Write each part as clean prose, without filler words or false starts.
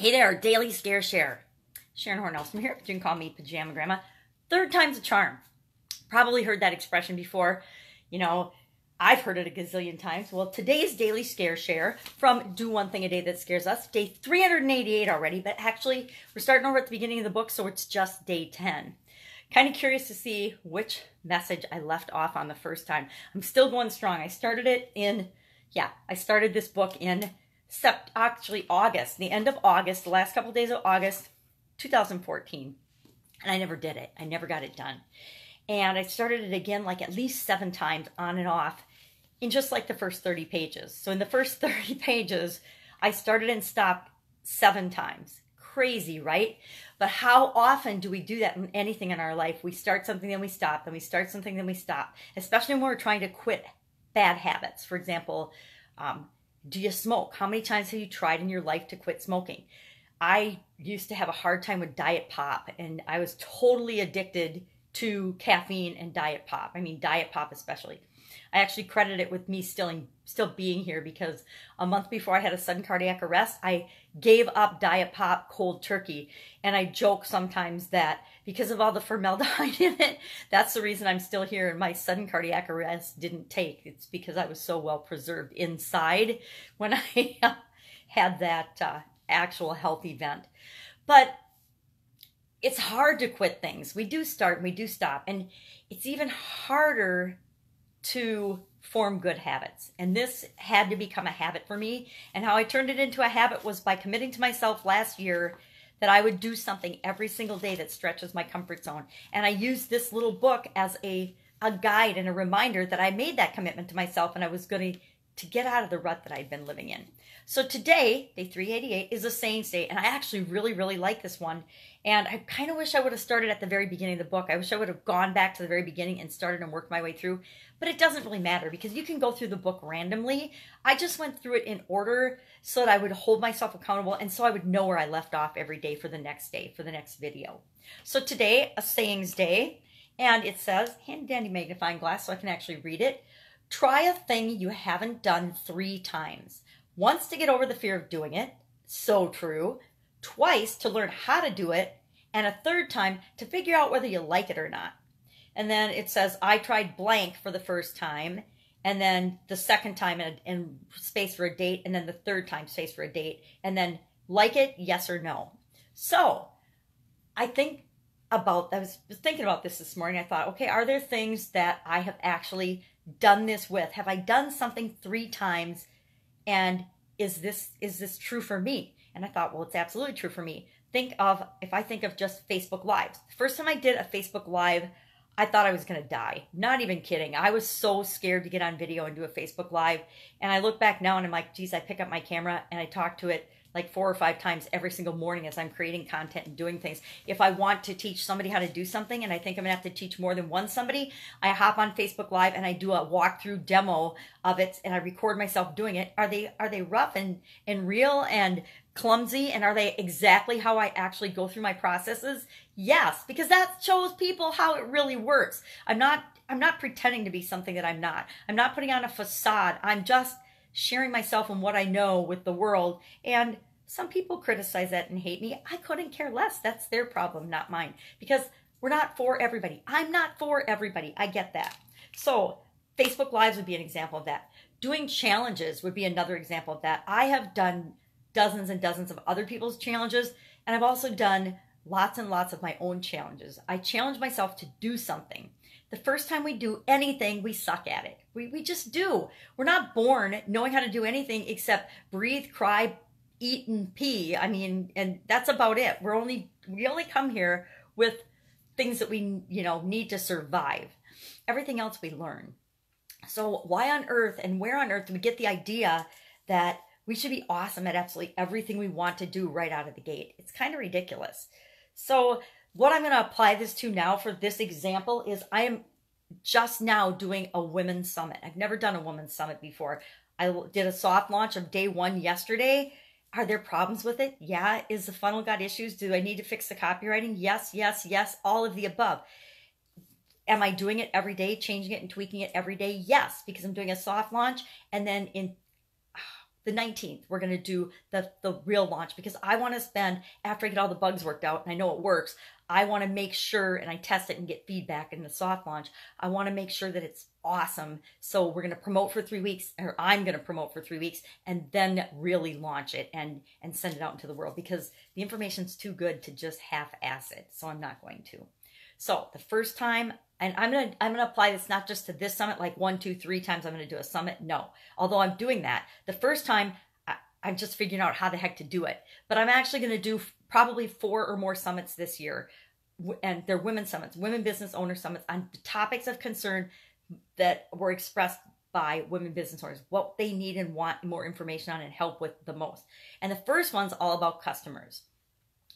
Hey there, Daily Scare Share. Sharon Horne-Ellstrom here, but you can call me Pajama Grandma. Third time's a charm. Probably heard that expression before. You know, I've heard it a gazillion times. Well, today's Daily Scare Share from Do One Thing a Day That Scares Us, day 388 already, but actually we're starting over at the beginning of the book, so it's just day 10. Kind of curious to see which message I left off on the first time. I'm still going strong. I started this book in August, the end of August, the last couple of days of August, 2014. And I never did it. I never got it done. And I started it again like at least 7 times on and off in just like the first 30 pages. So in the first 30 pages, I started and stopped 7 times. Crazy, right? But how often do we do that in anything in our life? We start something, then we stop, then we start something, then we stop. Especially when we're trying to quit bad habits. For example, do you smoke? How many times have you tried in your life to quit smoking? I used to have a hard time with diet pop, and I was totally addicted to caffeine and diet pop. I mean, diet pop especially. I actually credit it with me still being here because a month before I had a sudden cardiac arrest, I gave up diet pop cold turkey. And I joke sometimes that because of all the formaldehyde in it, that's the reason I'm still here and my sudden cardiac arrest didn't take. It's because I was so well preserved inside when I had that actual health event. But it's hard to quit things. We do start and we do stop. And it's even harder to form good habits. And this had to become a habit for me. And how I turned it into a habit was by committing to myself last year that I would do something every single day that stretches my comfort zone. And I used this little book as a guide and a reminder that I made that commitment to myself and I was going to get out of the rut that I'd been living in. So today, day 388, is a sayings day. And I actually really, really like this one. And I kind of wish I would have started at the very beginning of the book. I wish I would have gone back to the very beginning and started and worked my way through. But it doesn't really matter because you can go through the book randomly. I just went through it in order so that I would hold myself accountable and so I would know where I left off every day for the next day, for the next video. So today, a sayings day, and it says, handy dandy magnifying glass so I can actually read it. Try a thing you haven't done 3 times. Once to get over the fear of doing it, so true. Twice to learn how to do it, and a 3rd time to figure out whether you like it or not. And then it says, I tried blank for the first time, and then the 2nd time and space for a date, and then the 3rd time space for a date, and then like it, yes or no. So I was thinking about this morning. I thought, okay, are there things that I have actually done this with? Have I done something 3 times, and is this true for me? And I thought, well, it's absolutely true for me. If I think of just Facebook Lives. The first time I did a Facebook Live, I thought I was going to die. Not even kidding. I was so scared to get on video and do a Facebook Live. And I look back now and I'm like, geez, I pick up my camera and I talk to it like 4 or 5 times every single morning as I'm creating content and doing things. If I want to teach somebody how to do something and I think I'm gonna have to teach more than one somebody, I hop on Facebook Live and I do a walkthrough demo of it and I record myself doing it. Are they rough and real and clumsy, and are they exactly how I actually go through my processes? Yes, because that shows people how it really works. I'm not pretending to be something that I'm not. I'm not putting on a facade. I'm just sharing myself and what I know with the world. And some people criticize that and hate me. I couldn't care less. That's their problem, not mine. Because we're not for everybody. I'm not for everybody. I get that. So Facebook Lives would be an example of that. Doing challenges would be another example of that. I have done dozens and dozens of other people's challenges, and I've also done lots and lots of my own challenges. I challenge myself to do something. The first time we do anything, we suck at it. We just do. We're not born knowing how to do anything except breathe, cry, eat, and pee. I mean, and that's about it. We only come here with things that we need to survive. Everything else we learn. So why on earth and where on earth do we get the idea that we should be awesome at absolutely everything we want to do right out of the gate? It's kind of ridiculous. So what I'm going to apply this to now for this example is I am just now doing a women's summit. I've never done a women's summit before. I did a soft launch of day 1 yesterday. Are there problems with it? Yeah. Is the funnel got issues? Do I need to fix the copywriting? Yes, yes, yes. All of the above. Am I doing it every day, changing it and tweaking it every day? Yes, because I'm doing a soft launch. And then in the 19th, we're going to do the real launch, because I want to spend, after I get all the bugs worked out and I know it works, I want to make sure, and I test it and get feedback in the soft launch, I want to make sure that it's awesome. So we're going to promote for 3 weeks, or I'm going to promote for 3 weeks, and then really launch it and send it out into the world, because the information's too good to just half-ass it. So I'm not going to. So the first time, and I'm gonna apply this not just to this summit, like 1, 2, 3 times I'm gonna do a summit. No, although I'm doing that. The first time, I'm just figuring out how the heck to do it. But I'm actually gonna do probably 4 or more summits this year, and they're women summits, women business owner summits, on the topics of concern that were expressed by women business owners, what they need and want more information on and help with the most. And the first one's all about customers.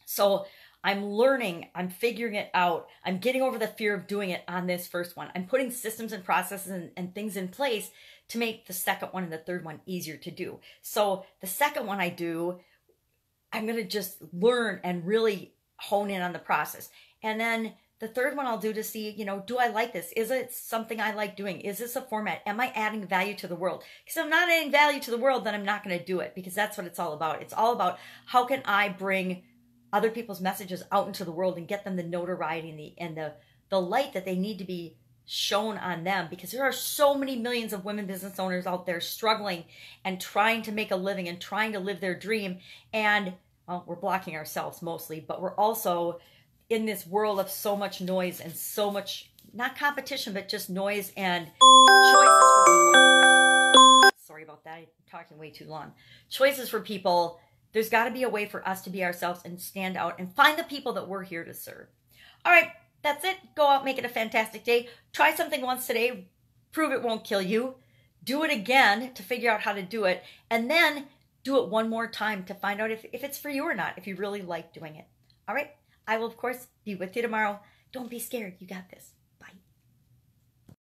So I'm learning, I'm figuring it out, I'm getting over the fear of doing it on this first one. I'm putting systems and processes and things in place to make the second one and the third one easier to do. So the second one I do, I'm going to just learn and really hone in on the process. And then the third one I'll do to see, do I like this? Is it something I like doing? Is this a format? Am I adding value to the world? Because if I'm not adding value to the world, then I'm not going to do it, because that's what it's all about. It's all about, how can I bring other people's messages out into the world and get them the notoriety and the light that they need to be shown on them, because there are so many millions of women business owners out there struggling and trying to make a living and trying to live their dream. And, well, we're blocking ourselves mostly, but we're also in this world of so much noise and so much, not competition, but just noise and choices for people. Sorry about that. I'm talking way too long. Choices for people. There's got to be a way for us to be ourselves and stand out and find the people that we're here to serve. All right, that's it. Go out, make it a fantastic day. Try something once today. Prove it won't kill you. Do it again to figure out how to do it. And then do it one more time to find out if it's for you or not, if you really like doing it. All right, I will, of course, be with you tomorrow. Don't be scared. You got this. Bye.